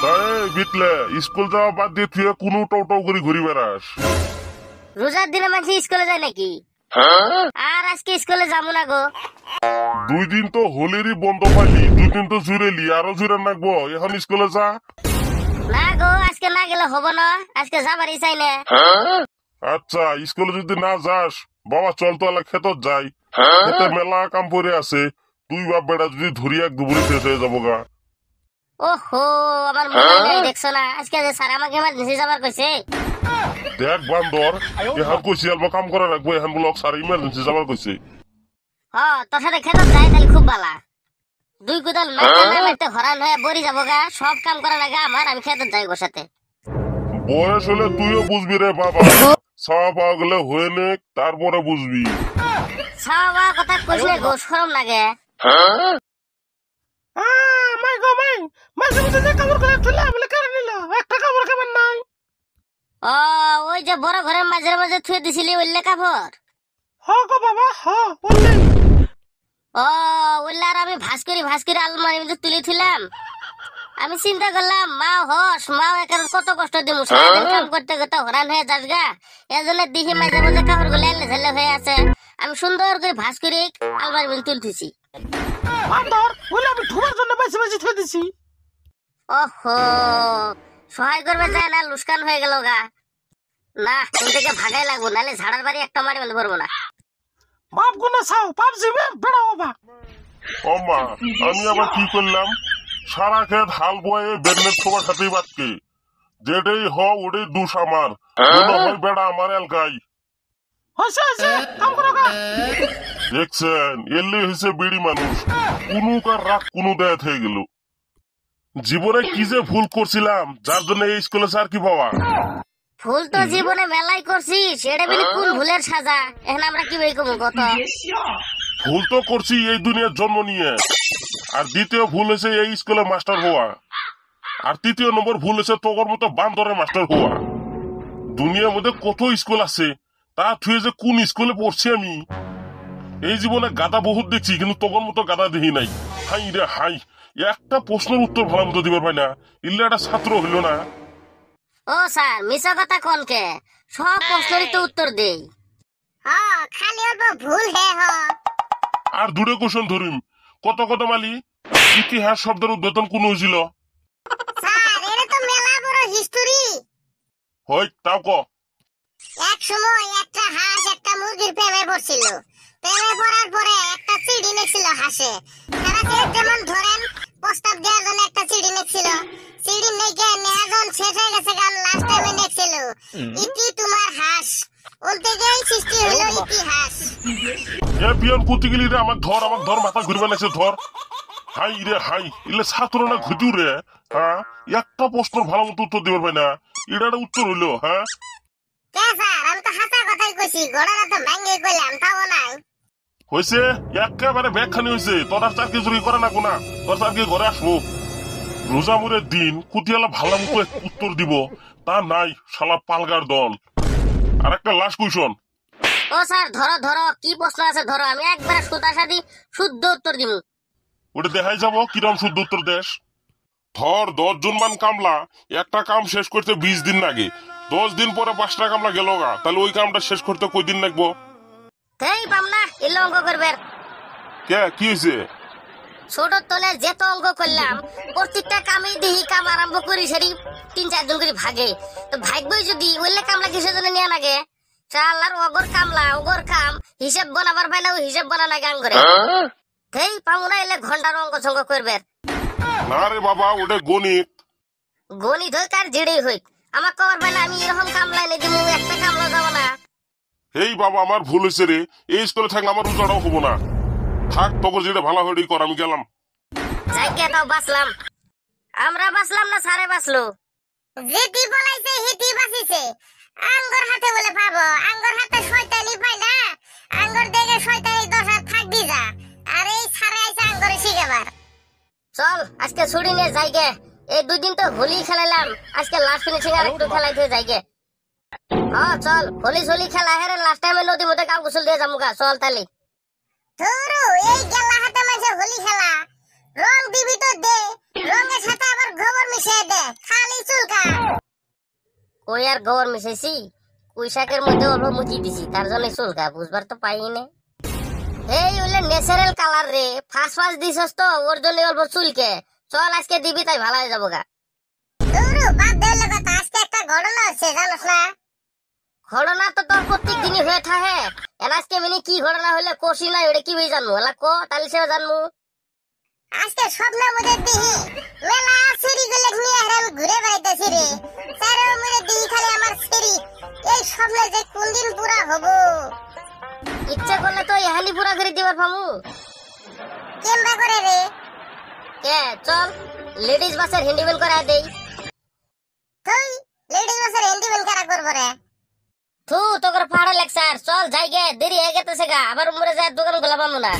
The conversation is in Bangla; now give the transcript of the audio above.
তাই বিটলে স্কুল যাওয়া বাদ দিয়ে তুই কোনো টোটো করে ঘুরি বেড়াস? রোজার দিনে মানুষ স্কুলে যায় নাকি? আর আজকে স্কুলে যাবো না গো। 2 দিন তো হোলিরই বন্ধ পাইলি, 2 দিন তো জুড়েলি, আরো জুড়ে নাকবো। এখন স্কুলে যা। না গো, আজকে না গেলে হবো না, আজকে যাবারই চাই না। আচ্ছা, স্কুলে যদি না যাস, বাবা চল তো আলা খেত যাই। খেতে মেলা কাম পড়ে আছে, তুই বাপ বেটা যদি ধরি এক দুপুরে শেষ হয়ে যাবো গা। ওহো, আমার মোবাইল নাই দেখছো না? আজকে যে স্যার আমাকে এমার্জেন্সি যাবার কইছে। দেখ বান্দর, এখন কইছি আলবা কাম করা রাখবো, এখন ব্লক স্যার ইমার্জেন্সি যাবার কইছে। তোর সাথে খেতে যাই তাহলে খুব ভালা। 2 কুদাল মারতে হরান হয়ে বড়ি যাবো গা, সব কাম করা লাগে আমার, আমি খেতে যাই ওর সাথে। বয়স হলে তুইও বুঝবি রে বাবা, ছাওয়া পাওয়া গেলে হয়ে নে, তারপরে বুঝবি। ছাওয়া কথা কইলে গো শরম লাগে। ওই যে বড় ঘরের মাঝে মাঝে থুয়ে দিছিলি ওইলে কাপড়। ওইলে আর আমি ভাস করে আলমারির মধ্যে তুলে থুলাম। আমি চিন্তা করলাম মাও একার কত কষ্ট দিব, সারাদিন কাম করতে করতে হরান হয়ে যাস গা। এজন্য দেখি মাঝে মাঝে কাপড় গুলো এলে ঝেলে হয়ে আছে, আমি সুন্দর করে ভাস করে আলমারির মধ্যে তুলতেছি। ওহো, সহায় করবে যায় না, লুস্কান হয়ে গেল গা। না, তুমি থেকে ভাগাই লাগবো, নাহলে ঝাড়ার বাড়ি একটা মারি বলতে পারবো না। ও মা, আমি আবার কি করলাম? সারা খেত হাল বয়ে বেদনের ছোবার সাথেই বাদকে, যেটাই হ ওটাই দুষ আমার, মনে হয় বেড়া আমার এলকাই। দেখছেন, এলে হয়েছে বেড়ি মানুষ, কোনো কার রাগ কোনো দেয় হয়ে গেল। জীবনে কি যে ভুল করছিলাম, যার জন্য এই স্কুলে স্যার কি পাওয়া। ভুল তো জীবনে মেলাই করছি, সেটা বলি কোন ভুলের সাজা? এখন আমরা কি বই কমু কত? ভুল তো করছি এই দুনিয়ার জন্ম নিয়ে, আর দ্বিতীয় ভুল হয়েছে এই স্কুলে মাস্টার হওয়া, আর 3য় নম্বর ভুল হয়েছে তোর মতো বান্দরের মাস্টার হওয়া। দুনিয়ার মধ্যে কত স্কুল আছে, তা থুয়ে যে কোন স্কুলে পড়ছি আমি। এই জীবনে গাদা বহুত দেখছি, কিন্তু তোর মতো গাদা দেখি নাই। হাই রে হাই, একটা প্রশ্নের উত্তর ভালো মতো দিবার পাই না, ইল্লে একটা ছাত্র হইল না। ও স্যার, মিছা কথা কনকে? সব প্রশ্নেরই তো উত্তর দেই। খালি অল্প ভুল হে হ। আর 2টা কোশ্চেন ধরিম, কত কত মালি ইতিহাস শব্দের উদ্বোধন কোন হয়েছিল? স্যার, এটা তো মেলা বড় হিস্টোরি। হই তাও ক। এক সময় একটা হাঁস একটা মুরগির প্রেমে পড়ছিল। প্রেমে পড়ার পরে একটা চিড়ি নেছিল হাঁসে। হাঁসে যেমন ধরেন প্রস্তাব দেওয়ার জন্য একটা চিড়ি নেছিল, চিড়ি নেকে নেয়াজন শেষ হয়ে গেছে, গান লাস্ট টাইমে নেছিল ইতি তোমার হাঁস। বলতে গিয়ে সৃষ্টি হলো ইতিহাস। এ পিয়ন কুতি গেলি রে, আমার ধর মাথা ঘুরবে নাছে ধর। হাই রে হাই, ইলে ছাত্র না ঘুটু রে। হ্যাঁ, একটা প্রশ্ন ভালো মতো উত্তর দিবার পাই না, এটা একটা উত্তর হইলো? হ্যাঁ স্যার, আমি তো হাসা কথাই কইছি, গড়াটা তো ভেঙে কইলাম, তাও নাই হয়েছে। একেবারে ব্যাগখানি হয়েছে, তোর আর চাকরি চুরি করে না কোনা, তোর চাকরি ঘরে আসবো। রোজামুরের দিন কুতিয়ালা ভালো মতো উত্তর দিব, তা নাই, শালা পালগার দল। আর একটা লাস্ট কুইশন। ও স্যার, ধরো কি প্রশ্ন আছে ধরো, আমি একবার সুতা সাদি শুদ্ধ উত্তর দিব। ওটা দেখাই যাবো কিরম শুদ্ধ উত্তর দেশ। ধর 10 জন মান কামলা একটা কাম শেষ করতে 20 দিন লাগে, 10 দিন পরে 5টা কামলা গেল গা, তাহলে ওই কামটা শেষ করতে কই দিন লাগবো? এই পামনা, এলো অঙ্ক করবে। কে কি হয়েছে? ছোট তলে যেত অঙ্ক করলাম, প্রত্যেকটা কামে দেখি কাম আরম্ভ করি সেটি 3-4 জন করে ভাগে। তো ভাগবই যদি ওইলে কামলা কিসের জন্য নিয়ে লাগে? চাল আর অগর কামলা অগর কাম হিসাব বানাবার পাই না, ওই হিসাব বানানা গান করে। এই পামনা এলে ঘন্টার অঙ্ক সঙ্গ করবে। না রে বাবা, ওটা গণিত। গণিত হই কার জিড়েই হই, আমার কবার পাই না, আমি এরকম কামলা এনে দিব, একটা কামলা যাবো না। এই বাবা, আমার ভুল হয়েছে রে, এই স্কুলে থাকলে আমার রোজাটাও হবো না। থাক, তোকে যেটা ভালো হয়ে কর, আমি গেলাম। যাইকে তাও বাঁচলাম। আমরা বাঁচলাম না সারে বাঁচলো? যেটি বলাইছে হিটি বাঁচিছে। আঙ্গর হাতে বলে পাবো, আঙ্গর হাতে শয়তানি পাই না, আঙ্গর দেখে শয়তানি দশা থাকবি যা। আর এই সারে আইছে আঙ্গরে শিখেবার। চল আজকে ছুটি নিয়ে যাইগে, এই 2 দিন তো হোলি খেলাইলাম, আজকে লাস্ট ফিনিশিং আর একটু খেলাইতে যাইগে। চল, হোলি খেলা হেরে লাস্ট টাইমে নদীর মধ্যে কাউ গোসল দিয়ে যামুগা, চল তালি। ধরু এই গেলা হাতে মাঝে হোলি খেলা, রং দিবি তো দে, রঙের সাথে আবার গোবর মিশিয়ে দে। চুলকা কই আর গোবর মিশাইছি কুই শাকের মধ্যে অল্প মুচি দিছি তার জন্য চুলকা বুঝবার তো পাই না এই হইলে ন্যাচারাল কালার রে ফাঁস দিছস তো ওর জন্য অল্প চুলকে চল আজকে দিবি তাই ভালো হয়ে যাবো গা দুরু বাদ দেলে কথা আজকে একটা ঘটনা হচ্ছে জানোস না ঘটনা তো তোর প্রত্যেক দিনই হয়ে থাকে আজকে মিনি কি ঘটনা হইলে কোশি নাই ওটা কি হয়ে জানবো এলা কো তাহলে সে জানবো আজকে স্বপ্নের মধ্যে দিহি মেলা সিঁড়ি গুলো নিয়ে হেরাম ঘুরে বেড়াইতেছি রে চারের মধ্যে দিহি খালি আমার সিঁড়ি এই স্বপ্নে যে কোন দিন পুরা হবো ইচ্ছা করলে তো এহানি পুরা করে দিবার ফামু কেমবা করে রে কে চল লেডিস বাসের হ্যান্ডিবেল করে দেই তুই লেডিস বাসের হ্যান্ডিবেল কারা করবো রে থু তোর পাহাড়ে লেকচার চল যাই গে দেরি হয়ে গেতেছে গা আবার উমরে যায় দোকান খোলা পাবো না